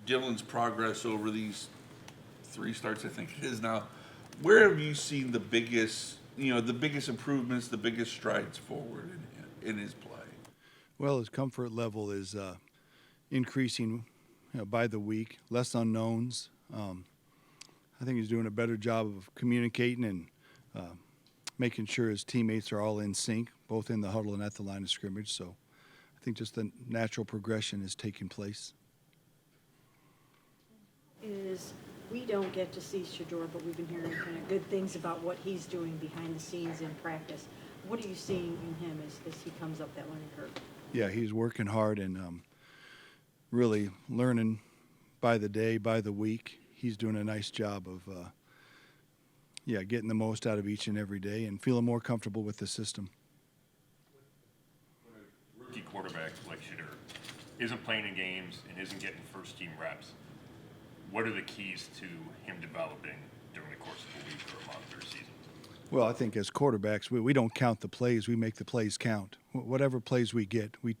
Dylan's progress over these 3 starts, I think it is now. Where have you seen the biggest, the biggest improvements, the biggest strides forward in his play? Well, his comfort level is increasing by the week, less unknowns. I think he's doing a better job of communicating and making sure his teammates are all in sync, both in the huddle and at the line of scrimmage. So I think just the natural progression is taking place. We don't get to see Shador, but we've been hearing kind of good things about what he's doing behind the scenes in practice. What are you seeing in him as he comes up that learning curve? Yeah, he's working hard and really learning by the day, by the week. He's doing a nice job of, getting the most out of each and every day and feeling more comfortable with the system. When a rookie quarterback like Shador isn't playing in games and isn't getting first-team reps, what are the keys to him developing during the course of a week or a month or a season? Well, I think as quarterbacks, we don't count the plays. We make the plays count. Whatever plays we get, we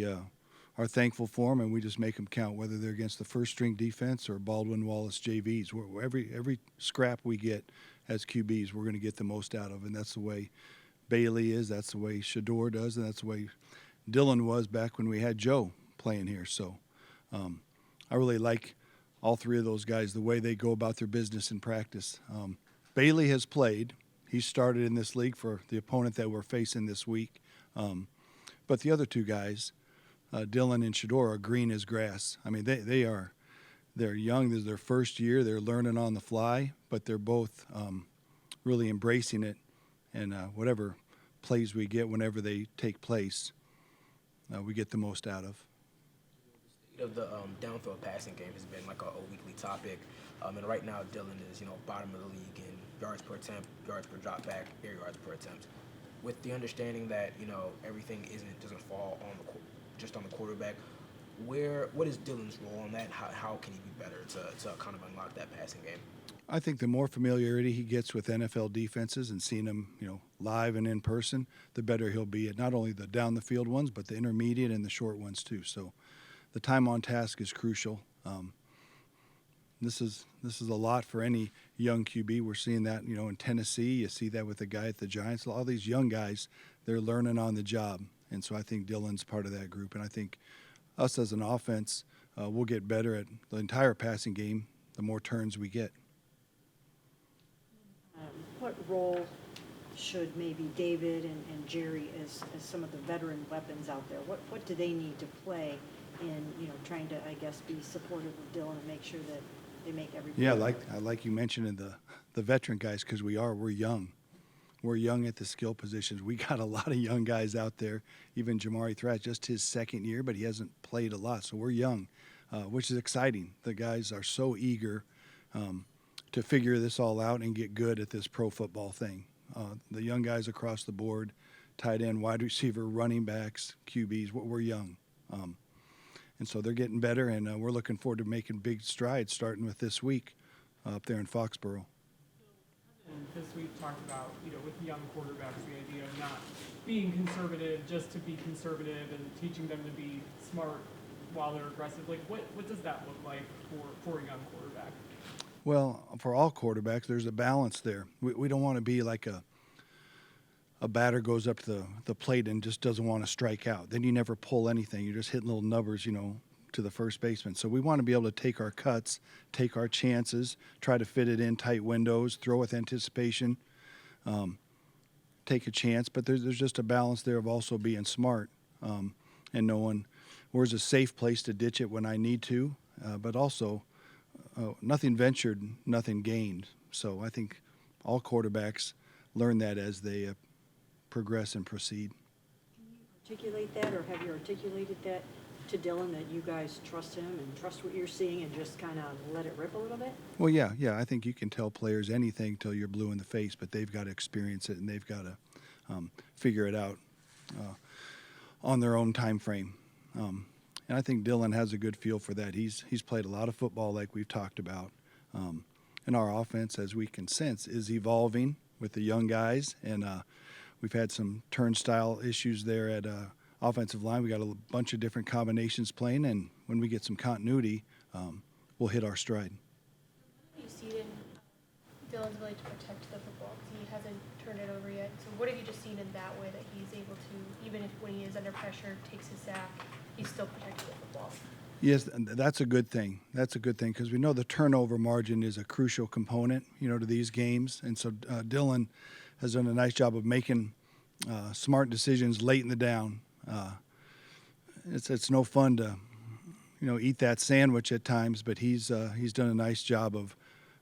are thankful for them, and we just make them count, whether they're against the first-string defense or Baldwin Wallace JVs. Every scrap we get as QBs, we're going to get the most out of, and that's the way Bailey is. That's the way Shador does, and that's the way Dylan was back when we had Joe playing here. So I really like all three of those guys, the way they go about their business in practice. Bailey has played. He started in this league for the opponent that we're facing this week. But the other two guys, Dylan and Shador, are green as grass. I mean, they're young. This is their first year. They're learning on the fly, but they're both really embracing it. And whatever plays we get whenever they take place, we get the most out of. Of the downfield passing game has been like a weekly topic, and right now Dylan is bottom of the league in yards per attempt, yards per drop back, air yards per attempt. With the understanding that everything doesn't fall on just on the quarterback, what is Dylan's role on that? How can he be better to kind of unlock that passing game? I think the more familiarity he gets with NFL defenses and seeing them, live and in person, the better he'll be at not only the down the field ones, but the intermediate and the short ones too. So the time on task is crucial. This is a lot for any young QB. We're seeing that, in Tennessee. You see that with the guy at the Giants. All these young guys, they're learning on the job. And so I think Dylan's part of that group. And I think us as an offense, we'll get better at the entire passing game the more turns we get. What role should maybe David and Jerry, as some of the veteran weapons out there, what do they need to play in trying to, I guess, be supportive of Dylan and make sure that they make every play? Yeah, I like you mentioned the veteran guys, because we're young. We're young at the skill positions. We got a lot of young guys out there. Even Jamari Thrash, just his second year, but he hasn't played a lot. So we're young, which is exciting. The guys are so eager to figure this all out and get good at this pro football thing. The young guys across the board, tight end, wide receiver, running backs, QBs, we're young. And so they're getting better, and we're looking forward to making big strides starting with this week up there in Foxborough. This week talked about, with young quarterbacks, the idea of not being conservative just to be conservative and teaching them to be smart while they're aggressive. Like, what does that look like for a young quarterback? Well, for all quarterbacks, there's a balance there. We don't want to be like a batter goes up to the plate and just doesn't want to strike out. Then you never pull anything. You're just hitting little numbers, to the first baseman. So we want to be able to take our cuts, take our chances, try to fit it in tight windows, throw with anticipation, take a chance. But there's just a balance there of also being smart and knowing where's a safe place to ditch it when I need to, but also nothing ventured, nothing gained. So I think all quarterbacks learn that as they progress and proceed. Can you articulate that, or have you articulated that to Dylan, that you guys trust him and trust what you're seeing and just kind of let it rip a little bit? Well, yeah. I think you can tell players anything till you're blue in the face, but they've got to experience it and they've got to figure it out on their own time frame. And I think Dylan has a good feel for that. He's played a lot of football, like we've talked about. And our offense, as we can sense, is evolving with the young guys. And we've had some turnstile issues there at offensive line. We got a bunch of different combinations playing, and when we get some continuity, we'll hit our stride. What have you seen in Dylan's ability to protect the football? 'Cause he hasn't turned it over yet. So what have you just seen in that way that he's able to, even if when he is under pressure, takes his sack, he's still protecting the football? Yes, and that's a good thing. That's a good thing because we know the turnover margin is a crucial component, to these games. And so Dylan has done a nice job of making smart decisions late in the down. It's no fun to, eat that sandwich at times, but he's done a nice job of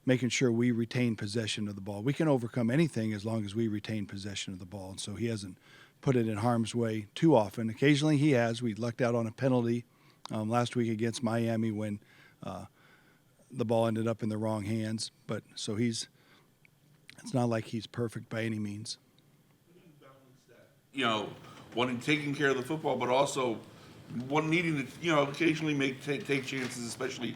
making sure we retain possession of the ball. We can overcome anything as long as we retain possession of the ball. And so he hasn't put it in harm's way too often. Occasionally he has. We lucked out on a penalty last week against Miami when the ball ended up in the wrong hands. But so it's not like he's perfect by any means. Wanting taking care of the football, but also one needing to, occasionally take chances, especially,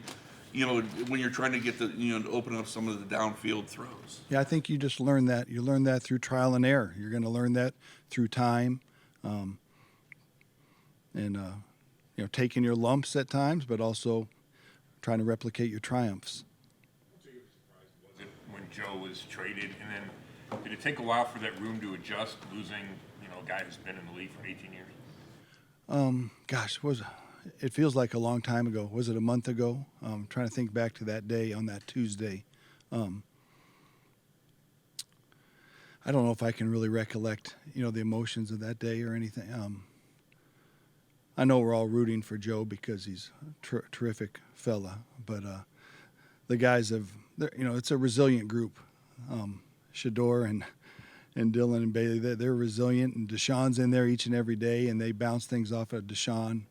when you're trying to get to open up some of the downfield throws. Yeah, I think you just learn that. You learn that through trial and error. You're going to learn that through time, taking your lumps at times, but also trying to replicate your triumphs. Was it when Joe was traded, and then did it take a while for that room to adjust, losing, a guy who's been in the league for 18 years? It feels like a long time ago. Was it a month ago? I'm trying to think back to that day on that Tuesday. I don't know if I can really recollect, the emotions of that day or anything. I know we're all rooting for Joe because he's a terrific fella, but the guys it's a resilient group. Shador and Dylan and Bailey, they're resilient, and Deshaun's in there each and every day, and they bounce things off of Deshaun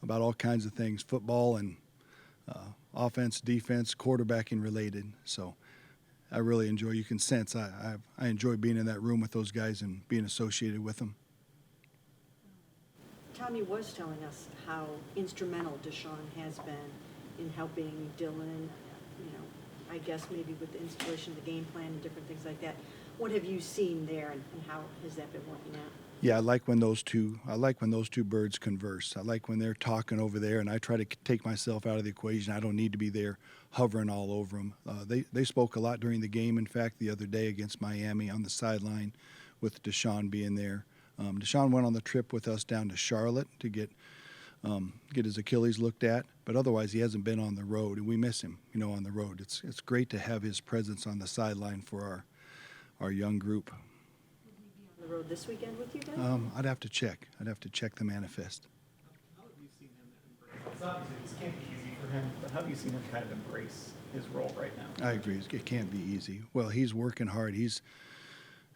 about all kinds of things, football and offense, defense, quarterbacking related. So I really enjoy. You can sense I enjoy being in that room with those guys and being associated with them. Tommy was telling us how instrumental Deshaun has been in helping Dylan, I guess maybe with the installation of the game plan and different things like that. What have you seen there, and how has that been working out? Yeah, I like when those two birds converse. I like when they're talking over there, and I try to take myself out of the equation. I don't need to be there hovering all over them. They spoke a lot during the game. In fact, the other day against Miami on the sideline with Deshaun being there. Deshaun went on the trip with us down to Charlotte to get his Achilles looked at, but otherwise he hasn't been on the road, and we miss him, on the road. It's great to have his presence on the sideline for our young group. Will he be on the road this weekend with you guys? I'd have to check. I'd have to check the manifest. How have you seen him embrace? Obviously, this can't be easy for him, but how have you seen him kind of embrace his role right now? I agree. It can't be easy. Well, he's working hard. He's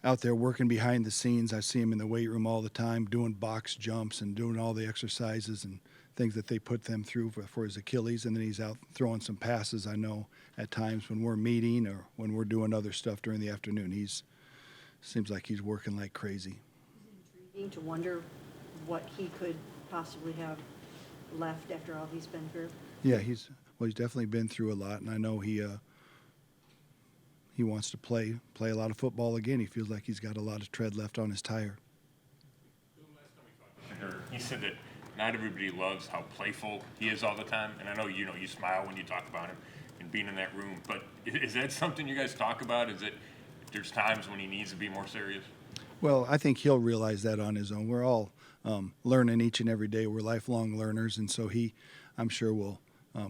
out there working behind the scenes. I see him in the weight room all the time doing box jumps and doing all the exercises and things that they put them through for his Achilles. And then he's out throwing some passes, I know, at times when we're meeting or when we're doing other stuff during the afternoon. Seems like he's working like crazy. Is it intriguing to wonder what he could possibly have left after all he's been through? Yeah, he's definitely been through a lot, and I know he wants to play a lot of football again. He feels like he's got a lot of tread left on his tire. He said that not everybody loves how playful he is all the time, and I know you smile when you talk about him and being in that room. But is that something you guys talk about? Is it there's times when he needs to be more serious? Well, I think he'll realize that on his own. We're all learning each and every day. We're lifelong learners, and so I'm sure, will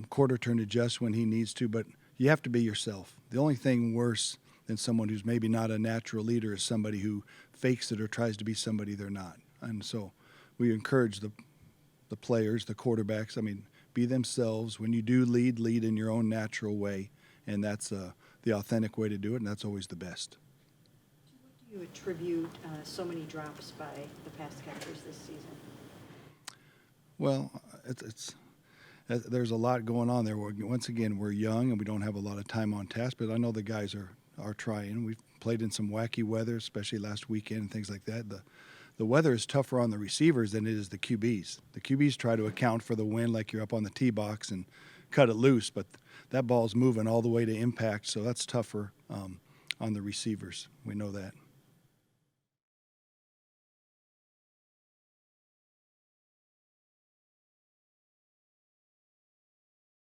quarter turn adjust when he needs to. But you have to be yourself. The only thing worse than someone who's maybe not a natural leader is somebody who fakes it or tries to be somebody they're not. And so we encourage the players, the quarterbacks, be themselves. When you do lead in your own natural way, and that's the authentic way to do it, and that's always the best. What do you attribute so many drops by the pass catchers this season? Well, there's a lot going on there. Once again, we're young and we don't have a lot of time on task, but I know the guys are trying. We've played in some wacky weather, especially last weekend and things like that. The weather is tougher on the receivers than it is the QBs. The QBs try to account for the wind like you're up on the tee box and cut it loose, but that ball's moving all the way to impact, so that's tougher on the receivers. We know that.